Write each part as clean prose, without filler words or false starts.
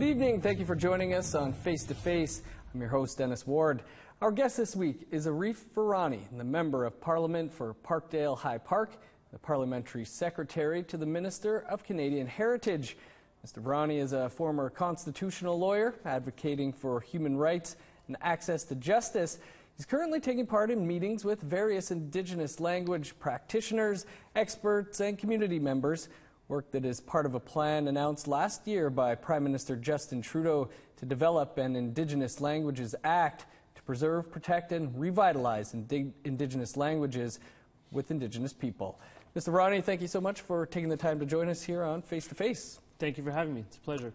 Good evening. Thank you for joining us on Face to Face. I'm your host, Dennis Ward. Our guest this week is Arif Virani, the Member of Parliament for Parkdale High Park, the Parliamentary Secretary to the Minister of Canadian Heritage. Mr. Virani is a former constitutional lawyer advocating for human rights and access to justice. He's currently taking part in meetings with various Indigenous language practitioners, experts, and community members, work that is part of a plan announced last year by Prime Minister Justin Trudeau to develop an Indigenous Languages Act to preserve, protect, and revitalize Indigenous languages with Indigenous people. Mr. Virani, thank you so much for taking the time to join us here on Face to Face. Thank you for having me. It's a pleasure.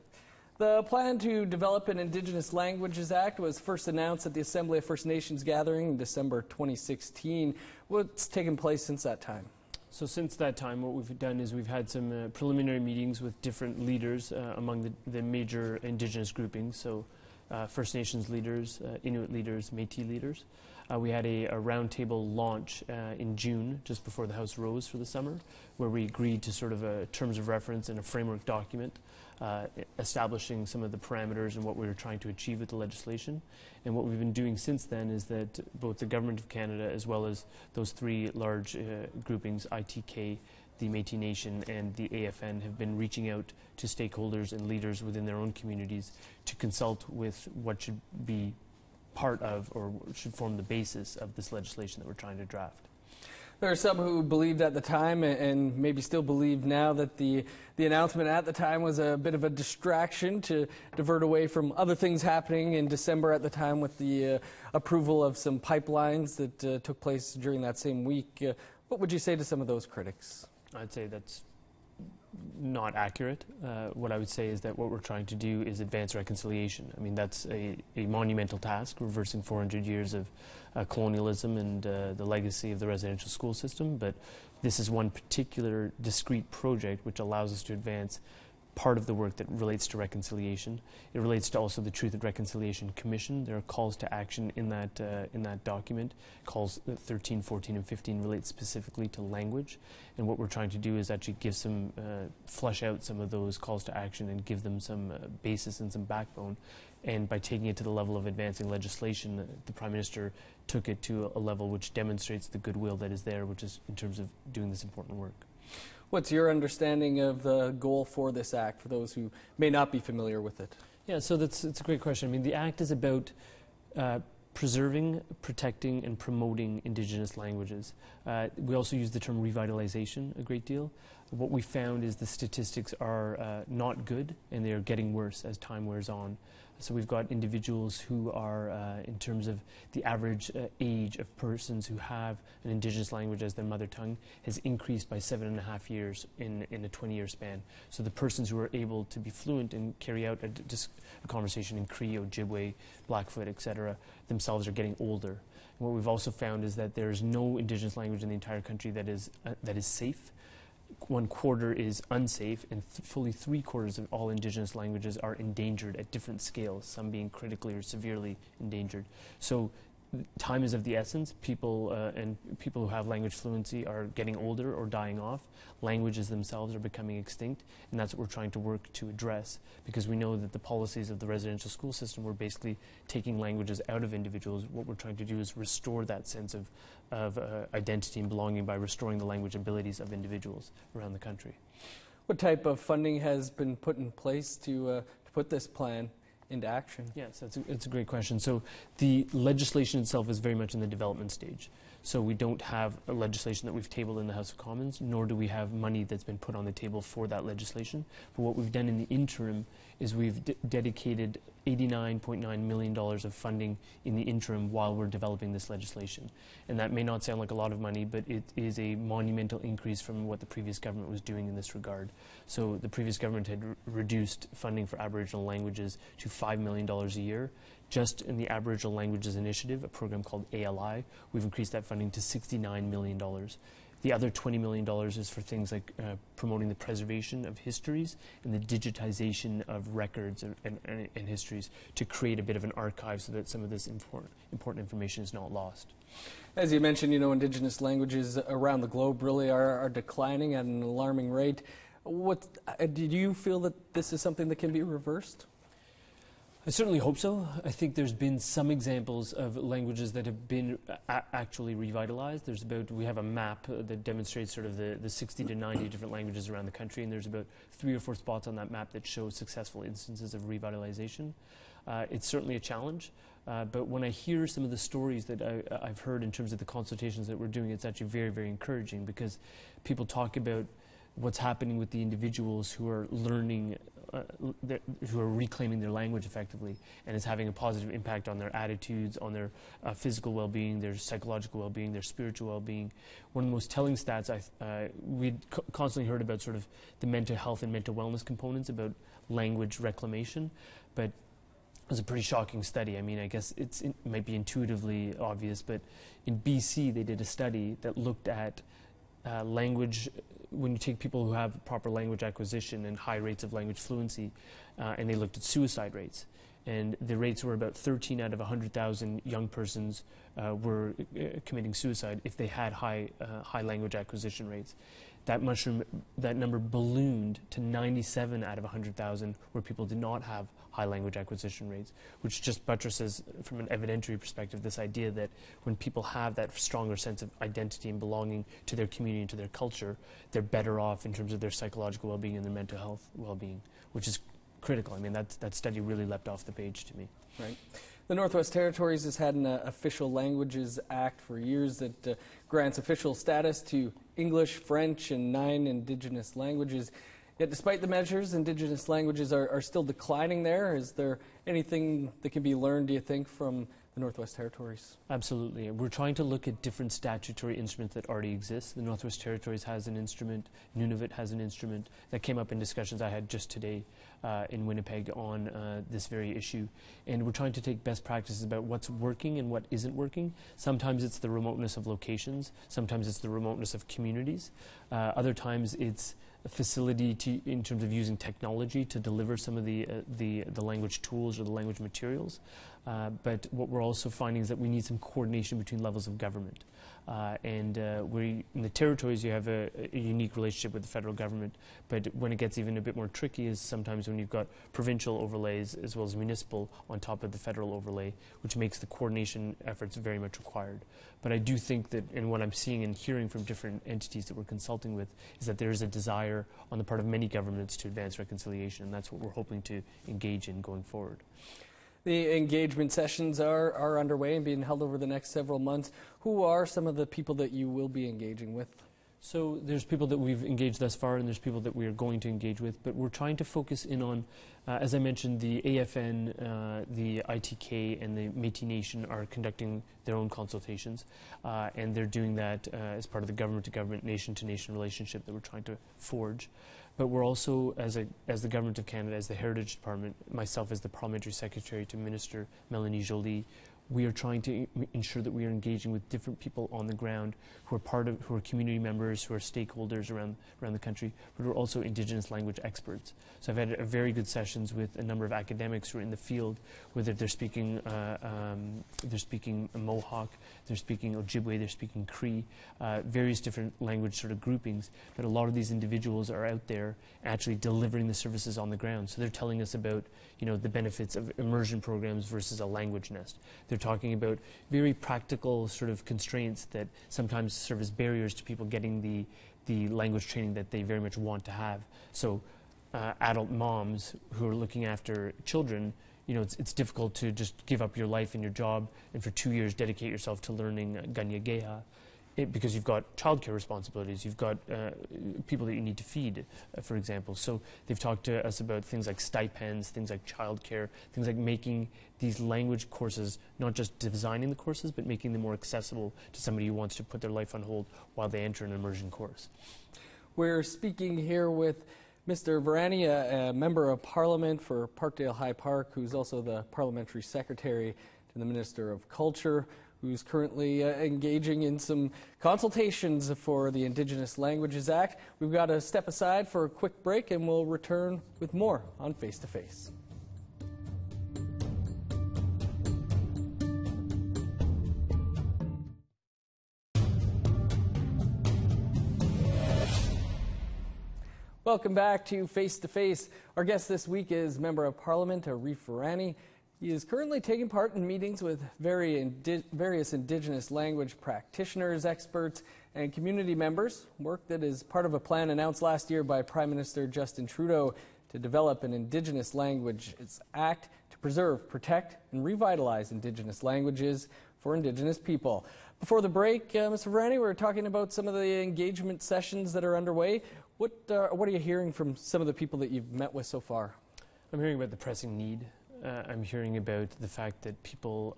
The plan to develop an Indigenous Languages Act was first announced at the Assembly of First Nations gathering in December 2016. What's taken place since that time? So since that time, what we've done is we've had some preliminary meetings with different leaders among the major Indigenous groupings, so First Nations leaders, Inuit leaders, Métis leaders. We had a roundtable launch in June, just before the House rose for the summer, where we agreed to sort of terms of reference and a framework document establishing some of the parameters and what we were trying to achieve with the legislation. And what we've been doing since then is that both the Government of Canada as well as those three large groupings, ITK, the Métis Nation and the AFN, have been reaching out to stakeholders and leaders within their own communities to consult with what should be part of or should form the basis of this legislation that we're trying to draft. There are some who believed at the time and maybe still believe now that the announcement at the time was a bit of a distraction to divert away from other things happening in December at the time with the approval of some pipelines that took place during that same week. What would you say to some of those critics? I'd say that's not accurate. What I would say is that what we're trying to do is advance reconciliation. I mean, that's a monumental task, reversing 400 years of colonialism and the legacy of the residential school system, but this is one particular discrete project which allows us to advance part of the work that relates to reconciliation. It relates to also the Truth and Reconciliation Commission. There are calls to action in that document. Calls 13, 14, and 15 relate specifically to language. And what we're trying to do is actually give some, flesh out some of those calls to action and give them some basis and some backbone. And by taking it to the level of advancing legislation, the Prime Minister took it to a level which demonstrates the goodwill that is there, which is in terms of doing this important work. What's your understanding of the goal for this Act, for those who may not be familiar with it? Yeah, so it's a great question. I mean, the Act is about preserving, protecting, and promoting Indigenous languages. We also use the term revitalization a great deal. What we found is the statistics are not good, and they are getting worse as time wears on. So we've got individuals who are, in terms of the average age of persons who have an Indigenous language as their mother tongue, has increased by 7.5 years in a 20-year span. So the persons who are able to be fluent and carry out a conversation in Cree, Ojibwe, Blackfoot, etc., themselves are getting older. And what we've also found is that there is no Indigenous language in the entire country that is safe. 1/4 is unsafe, and fully 3/4 of all Indigenous languages are endangered at different scales, some being critically or severely endangered. So time is of the essence. People who have language fluency are getting older or dying off. Languages themselves are becoming extinct, and that's what we're trying to work to address, because we know that the policies of the residential school system were basically taking languages out of individuals. What we're trying to do is restore that sense of identity and belonging by restoring the language abilities of individuals around the country. What type of funding has been put in place to put this plan into action? Yes, it's a great question. So the legislation itself is very much in the development stage. So we don't have a legislation that we've tabled in the House of Commons, nor do we have money that's been put on the table for that legislation. But what we've done in the interim is we've dedicated $89.9 million of funding in the interim while we're developing this legislation. And that may not sound like a lot of money, but it is a monumental increase from what the previous government was doing in this regard. So the previous government had reduced funding for Aboriginal languages to $5 million a year. Just in the Aboriginal Languages Initiative, a program called ALI, we've increased that funding to $69 million. The other $20 million is for things like promoting the preservation of histories and the digitization of records and histories to create a bit of an archive so that some of this important information is not lost. As you mentioned, Indigenous languages around the globe really are declining at an alarming rate. Do you feel that this is something that can be reversed? I certainly hope so. I think there's been some examples of languages that have been actually revitalized. We have a map that demonstrates sort of the 60 to 90 different languages around the country, and there's about 3 or 4 spots on that map that show successful instances of revitalization. It's certainly a challenge, but when I hear some of the stories that I've heard in terms of the consultations that we're doing, it's actually very, very encouraging, because people talk about what's happening with the individuals who are learning, who are reclaiming their language effectively, and it's having a positive impact on their attitudes, on their physical well-being, their psychological well-being, their spiritual well-being. One of the most telling stats we'd constantly heard about sort of the mental health and mental wellness components about language reclamation, but it was a pretty shocking study. I mean, I guess it might be intuitively obvious, but in BC they did a study that looked at language, when you take people who have proper language acquisition and high rates of language fluency, and they looked at suicide rates. And the rates were about 13 out of 100,000 young persons were committing suicide if they had high language acquisition rates. That number ballooned to 97 out of 100,000 where people did not have high language acquisition rates, which just buttresses, from an evidentiary perspective, this idea that when people have that stronger sense of identity and belonging to their community and to their culture, they're better off in terms of their psychological well-being and their mental health well-being, which is critical. I mean, that study really leapt off the page to me. Right. The Northwest Territories has had an Official Languages Act for years that grants official status to English, French, and 9 Indigenous languages. Yet despite the measures, Indigenous languages are still declining there. Is there anything that can be learned, do you think, from the Northwest Territories? Absolutely. We're trying to look at different statutory instruments that already exist. The Northwest Territories has an instrument, Nunavut has an instrument that came up in discussions I had just today in Winnipeg on this very issue. And we're trying to take best practices about what's working and what isn't working. Sometimes it's the remoteness of locations. Sometimes it's the remoteness of communities. Other times it's a facility in terms of using technology to deliver some of the language tools or the language materials. But what we're also finding is that we need some coordination between levels of government. In the territories, you have a unique relationship with the federal government, but when it gets even a bit more tricky is sometimes when you've got provincial overlays as well as municipal on top of the federal overlay, which makes the coordination efforts very much required. But I do think that, and what I'm seeing and hearing from different entities that we're consulting with, is that there is a desire on the part of many governments to advance reconciliation, and that's what we're hoping to engage in going forward. The engagement sessions are underway and being held over the next several months. Who are some of the people that you will be engaging with? So there's people that we've engaged thus far, and there's people that we are going to engage with, but we're trying to focus in on, as I mentioned, the AFN, the ITK, and the Métis Nation are conducting their own consultations, and they're doing that as part of the government-to-government, nation-to-nation relationship that we're trying to forge. But we're also, as the Government of Canada, as the Heritage Department, myself as the Parliamentary Secretary to Minister Mélanie Joly, we are trying to ensure that we are engaging with different people on the ground who are community members, who are stakeholders around the country, but who are also Indigenous language experts. So I've had very good sessions with a number of academics who are in the field, whether they're speaking Mohawk, they're speaking Ojibwe, they're speaking Cree, various different language sort of groupings. But a lot of these individuals are out there actually delivering the services on the ground. So they're telling us about, the benefits of immersion programs versus a language nest. They're talking about very practical sort of constraints that sometimes serve as barriers to people getting the language training that they very much want to have. So adult moms who are looking after children, it's difficult to just give up your life and your job and for 2 years dedicate yourself to learning Ganyageha. Because you've got childcare responsibilities, you've got people that you need to feed, for example. So they've talked to us about things like stipends, things like childcare, things like making these language courses, not just designing the courses, but making them more accessible to somebody who wants to put their life on hold while they enter an immersion course. We're speaking here with Mr. Virani, a Member of Parliament for Parkdale High Park, who's also the Parliamentary Secretary to the Minister of Culture, who's currently engaging in some consultations for the Indigenous Languages Act. We've got to step aside for a quick break, and we'll return with more on Face to Face. Welcome back to Face to Face. Our guest this week is Member of Parliament Arif Virani. He is currently taking part in meetings with various Indigenous language practitioners, experts, and community members, work that is part of a plan announced last year by Prime Minister Justin Trudeau to develop an Indigenous Languages Act to preserve, protect, and revitalize Indigenous languages for Indigenous people. Before the break, Mr. Virani, we were talking about some of the engagement sessions that are underway. What are you hearing from some of the people that you've met with so far? I'm hearing about the pressing need. I'm hearing about the fact that people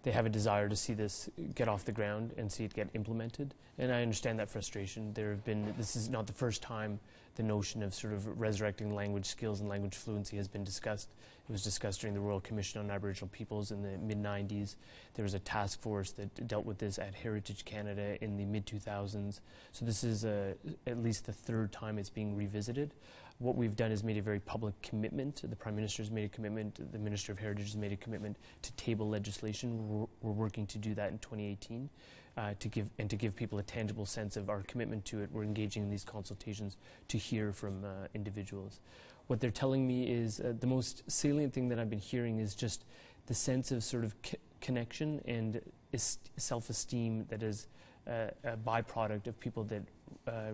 they have a desire to see this get off the ground and see it get implemented. And I understand that frustration. This is not the first time the notion of sort of resurrecting language skills and language fluency has been discussed. It was discussed during the Royal Commission on Aboriginal Peoples in the mid-90s. There was a task force that dealt with this at Heritage Canada in the mid-2000s. So this is at least the third time it's being revisited. What we've done is made a very public commitment. The Prime Minister has made a commitment. The Minister of Heritage has made a commitment to table legislation. We're working to do that in 2018 to give people a tangible sense of our commitment to it. We're engaging in these consultations to hear from individuals. What they're telling me is the most salient thing that I've been hearing is just the sense of sort of connection and self-esteem that is a byproduct of people that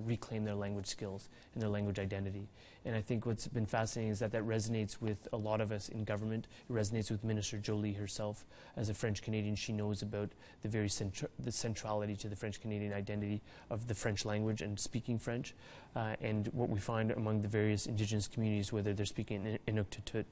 reclaim their language skills and their language identity. And I think what's been fascinating is that resonates with a lot of us in government. It resonates with Minister Jolie herself. As a French-Canadian, she knows about the centrality to the French-Canadian identity of the French language and speaking French. And what we find among the various Indigenous communities, whether they're speaking Inuktitut,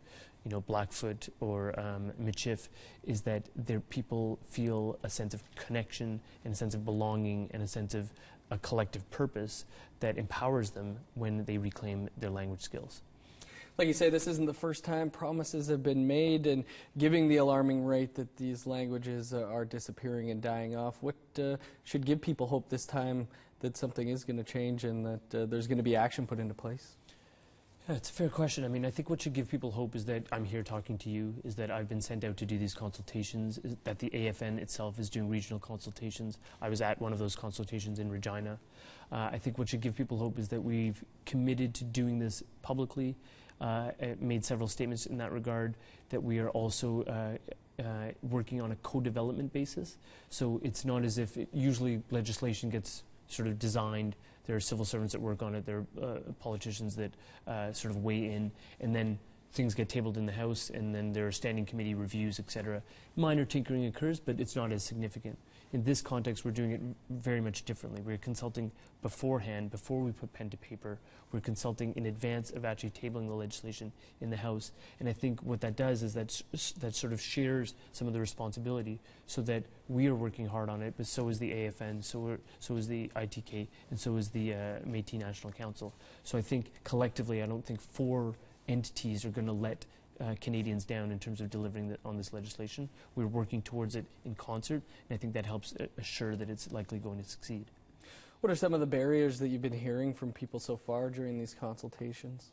Blackfoot, or Michif, is that their people feel a sense of connection and a sense of belonging and a sense of a collective purpose that empowers them when they reclaim their language skills. Like you say, this isn't the first time promises have been made, and giving the alarming rate that these languages are disappearing and dying off, what should give people hope this time that something is going to change and that there's going to be action put into place? Yeah, it's a fair question. I mean, I think what should give people hope is that I'm here talking to you, is that I've been sent out to do these consultations, is that the AFN itself is doing regional consultations. I was at one of those consultations in Regina. I think what should give people hope is that we've committed to doing this publicly, made several statements in that regard, that we are also working on a co-development basis. So it's not as if usually legislation gets sort of designed. There are civil servants that work on it. There are politicians that sort of weigh in, and then things get tabled in the House, and then there are standing committee reviews, etc. Minor tinkering occurs, but it's not as significant. In this context, we're doing it very much differently. We're consulting beforehand, before we put pen to paper. We're consulting in advance of actually tabling the legislation in the House. And I think what that does is that sort of shares some of the responsibility, so that we are working hard on it, but so is the AFN, so is the ITK, and so is the Métis National Council. So I think collectively, I don't think four entities are going to let Canadians down in terms of delivering on this legislation. We're working towards it in concert, and I think that helps assure that it's likely going to succeed. What are some of the barriers that you've been hearing from people so far during these consultations?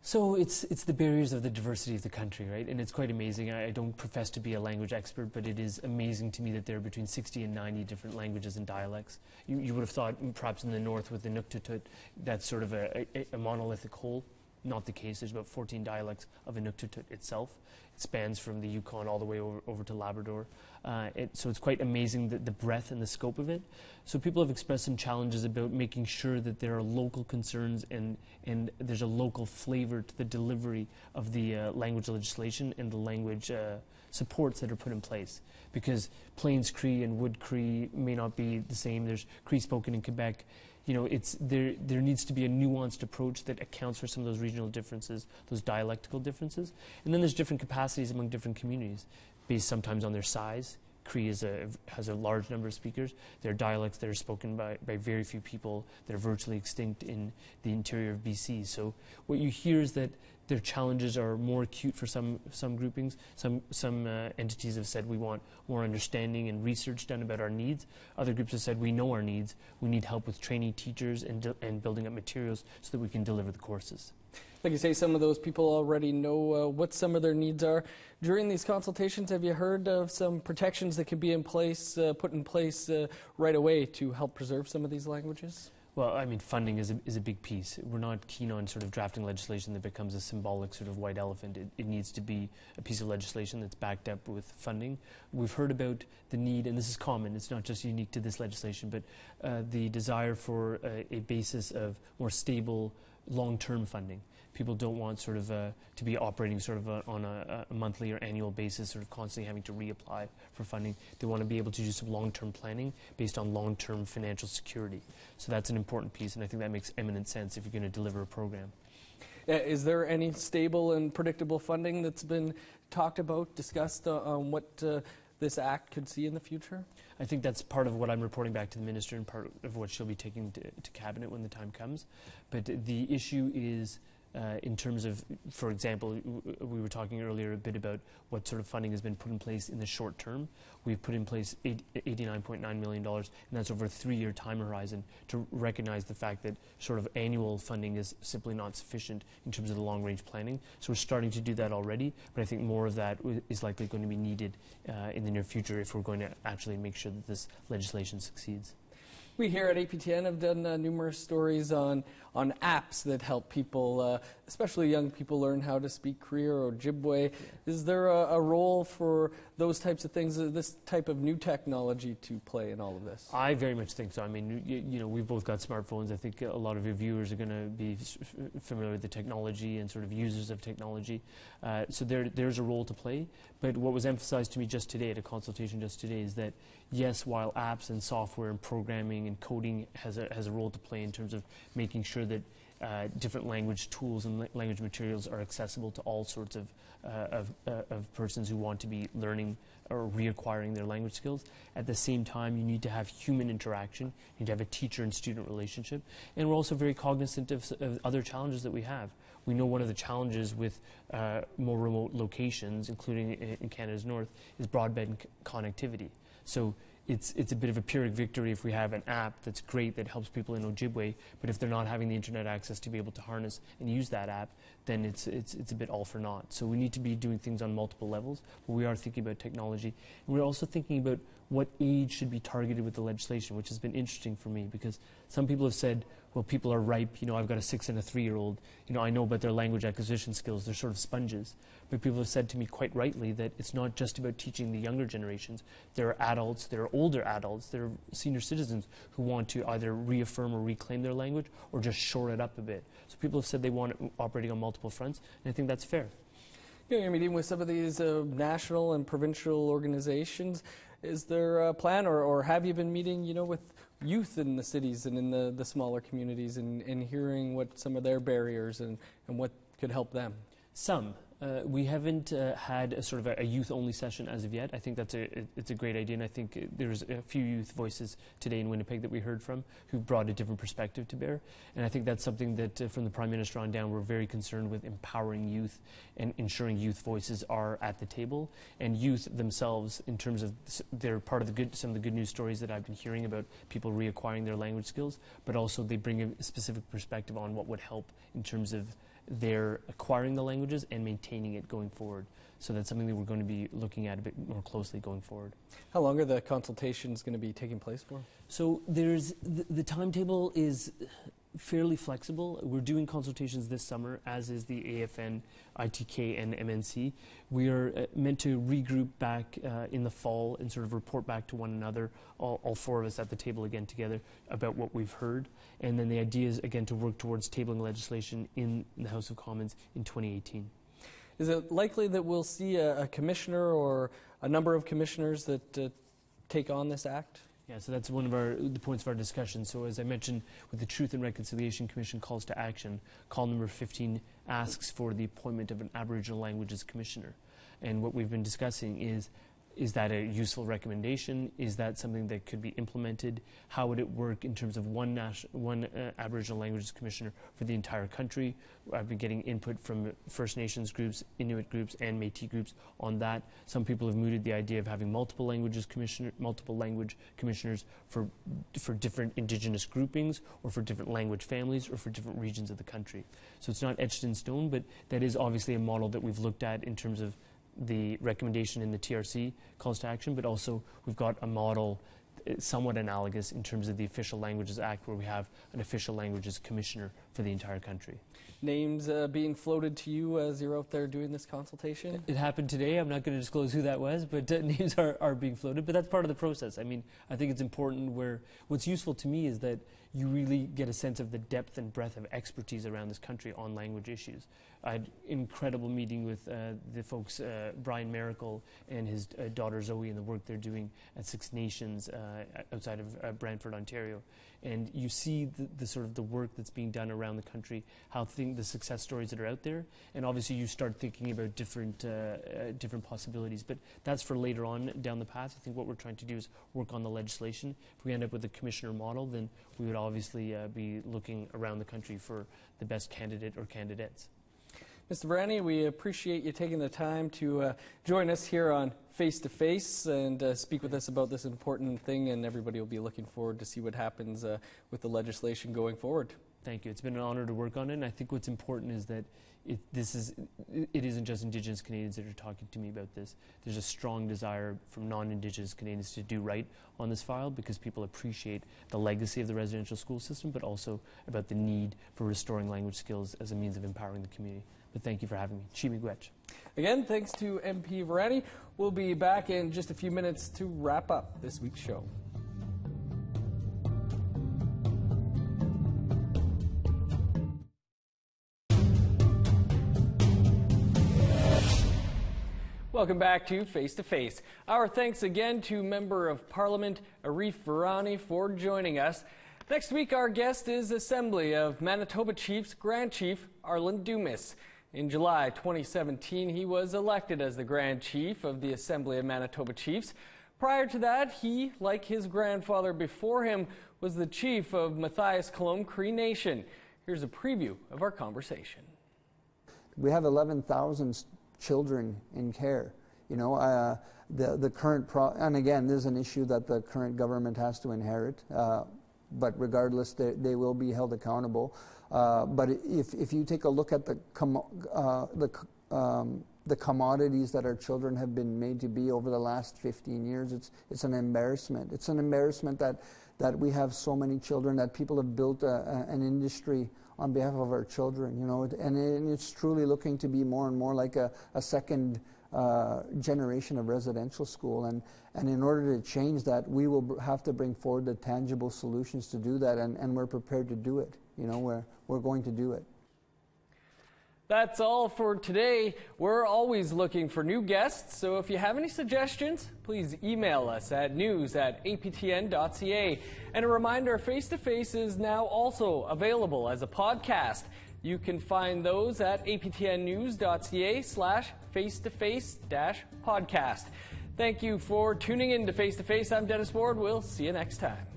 So it's the barriers of the diversity of the country, right? And it's quite amazing. I don't profess to be a language expert, but it is amazing to me that there are between 60 and 90 different languages and dialects. You would have thought perhaps in the north with the Inuktitut, that's sort of a monolithic whole. Not the case. There's about 14 dialects of Inuktitut itself. It spans from the Yukon all the way over to Labrador. So it's quite amazing the breadth and the scope of it. So people have expressed some challenges about making sure that there are local concerns and there's a local flavor to the delivery of the language legislation and the language supports that are put in place. Because Plains Cree and Wood Cree may not be the same. There's Cree spoken in Quebec. There needs to be a nuanced approach that accounts for some of those regional differences, those dialectical differences. And then there's different capacities among different communities, based sometimes on their size. Cree has a large number of speakers. There are dialects that are spoken by very few people that are virtually extinct in the interior of BC. So what you hear is that their challenges are more acute for some groupings. Some entities have said we want more understanding and research done about our needs. Other groups have said we know our needs. We need help with training teachers and building up materials so that we can deliver the courses. Like you say, some of those people already know what some of their needs are. During these consultations, have you heard of some protections that could be in place, put in place right away to help preserve some of these languages? Well, I mean, funding is a big piece. We're not keen on sort of drafting legislation that becomes a symbolic sort of white elephant. It needs to be a piece of legislation that's backed up with funding. We've heard about the need, and this is common, it's not just unique to this legislation, but the desire for a basis of more stable long-term funding. People don't want sort of to be operating sort of on a monthly or annual basis, sort of constantly having to reapply for funding. They want to be able to do some long-term planning based on long-term financial security. So that's an important piece, and I think that makes eminent sense if you're going to deliver a program. Is there any stable and predictable funding that's been talked about, discussed on what this Act could see in the future? I think that's part of what I'm reporting back to the Minister and part of what she'll be taking to Cabinet when the time comes. But the issue is in terms of, for example, we were talking earlier a bit about what sort of funding has been put in place in the short term. We've put in place $89.9 million, and that's over a 3-year time horizon to recognize the fact that sort of annual funding is simply not sufficient in terms of the long-range planning. So we're starting to do that already, but I think more of that is likely going to be needed in the near future if we're going to actually make sure that this legislation succeeds. We here at APTN have done numerous stories on apps that help people, especially young people, learn how to speak Kriya or Ojibwe. Is there a role for those types of things, this type of new technology to play in all of this? I very much think so. I mean, you know, we've both got smartphones. I think a lot of your viewers are going to be familiar with the technology and sort of users of technology. So there's a role to play. But what was emphasized to me just today at a consultation just today is that, yes, while apps and software and programming and coding has a role to play in terms of making sure that different language tools and language materials are accessible to all sorts of persons who want to be learning or reacquiring their language skills. At the same time, you need to have human interaction. You need to have a teacher and student relationship. And we're also very cognizant of other challenges that we have. We know one of the challenges with more remote locations, including in Canada's north, is broadband connectivity. So it's a bit of a Pyrrhic victory if we have an app that's great that helps people in Ojibwe, but if they're not having the internet access to be able to harness and use that app, then it's a bit all for naught. So we need to be doing things on multiple levels, but we are thinking about technology. And we're also thinking about what age should be targeted with the legislation, which has been interesting for me because some people have said, well, people are ripe. You know, I've got a 6 and a 3-year-old. You know, I know about their language acquisition skills. They're sort of sponges. But people have said to me quite rightly that it's not just about teaching the younger generations. There are adults, there are older adults, there are senior citizens who want to either reaffirm or reclaim their language or just shore it up a bit. So people have said they want it operating on multiple fronts, and I think that's fair. You're meeting with some of these national and provincial organizations. Is there a plan, or have you been meeting, you know, with youth in the cities and in the smaller communities and hearing what some of their barriers and what could help them? Some. We haven't had a sort of a youth-only session as of yet. I think it's a great idea, and I think there's a few youth voices today in Winnipeg that we heard from who brought a different perspective to bear. And I think that's something that from the Prime Minister on down, we're very concerned with empowering youth and ensuring youth voices are at the table. And youth themselves, in terms of they're part of some of the good news stories that I've been hearing about people reacquiring their language skills, but also they bring a specific perspective on what would help in terms of they're acquiring the languages and maintaining it going forward. So that's something that we're going to be looking at a bit more closely going forward. How long are the consultations going to be taking place for? So there's the timetable is fairly flexible. We're doing consultations this summer, as is the AFN, ITK, and MNC. We are meant to regroup back in the fall and sort of report back to one another, all 4 of us at the table again together, about what we've heard. And then the idea is, again, to work towards tabling legislation in the House of Commons in 2018. Is it likely that we'll see a commissioner or a number of commissioners that take on this act? Yeah, so that's one of the points of our discussion. So as I mentioned, with the Truth and Reconciliation Commission calls to action, call number 15 asks for the appointment of an Aboriginal Languages Commissioner. And what we've been discussing is that a useful recommendation? Is that something that could be implemented? How would it work in terms of one Aboriginal Languages Commissioner for the entire country? I've been getting input from First Nations groups, Inuit groups, and Métis groups on that. Some people have mooted the idea of having multiple language commissioners for different Indigenous groupings, or for different language families, or for different regions of the country. So it's not etched in stone, but that is obviously a model that we've looked at in terms of the recommendation in the TRC calls to action, but also we've got a model somewhat analogous in terms of the Official Languages Act, where we have an Official Languages Commissioner for the entire country. Names being floated to you as you're out there doing this consultation? It happened today. I'm not going to disclose who that was, but names are being floated. But that's part of the process. I mean, I think it's important where what's useful to me is that you really get a sense of the depth and breadth of expertise around this country on language issues. I had an incredible meeting with the folks, Brian Miracle and his daughter Zoe, and the work they're doing at Six Nations outside of Brantford, Ontario. And you see the sort of the work that's being done around the country, how the success stories that are out there, and obviously you start thinking about different possibilities. But that's for later on down the path. I think what we're trying to do is work on the legislation. If we end up with a commissioner model, then we would obviously be looking around the country for the best candidate or candidates. Mr. Virani, we appreciate you taking the time to join us here on Face to Face and speak with us about this important thing, and everybody will be looking forward to see what happens with the legislation going forward. Thank you. It's been an honor to work on it, and I think what's important is that it isn't just Indigenous Canadians that are talking to me about this. There's a strong desire from non-Indigenous Canadians to do right on this file because people appreciate the legacy of the residential school system, but also about the need for restoring language skills as a means of empowering the community. But thank you for having me. Chimigwech. Again, thanks to MP Virani. We'll be back in just a few minutes to wrap up this week's show. Welcome back to Face to Face. Our thanks again to Member of Parliament Arif Virani for joining us. Next week, our guest is Assembly of Manitoba Chiefs Grand Chief Arlen Dumas. In July 2017, he was elected as the Grand Chief of the Assembly of Manitoba Chiefs. Prior to that, he, like his grandfather before him, was the chief of Matthias Colomb Cree Nation. Here's a preview of our conversation. We have 11,000 children in care. You know, the current and again, this is an issue that the current government has to inherit. But regardless, they will be held accountable. But if you take a look at the commodities that our children have been made to be over the last 15 years, it's an embarrassment. It's an embarrassment that we have so many children, that people have built an industry on behalf of our children, you know, and it's truly looking to be more and more like a second generation of residential school, and in order to change that, we will have to bring forward the tangible solutions to do that, and we're prepared to do it. You know, we're going to do it. That's all for today. We're always looking for new guests, so if you have any suggestions, please email us at news@aptn.ca. And a reminder, Face to Face is now also available as a podcast. You can find those at aptnnews.ca/face-to-face-podcast. Thank you for tuning in to Face to Face. I'm Dennis Ward. We'll see you next time.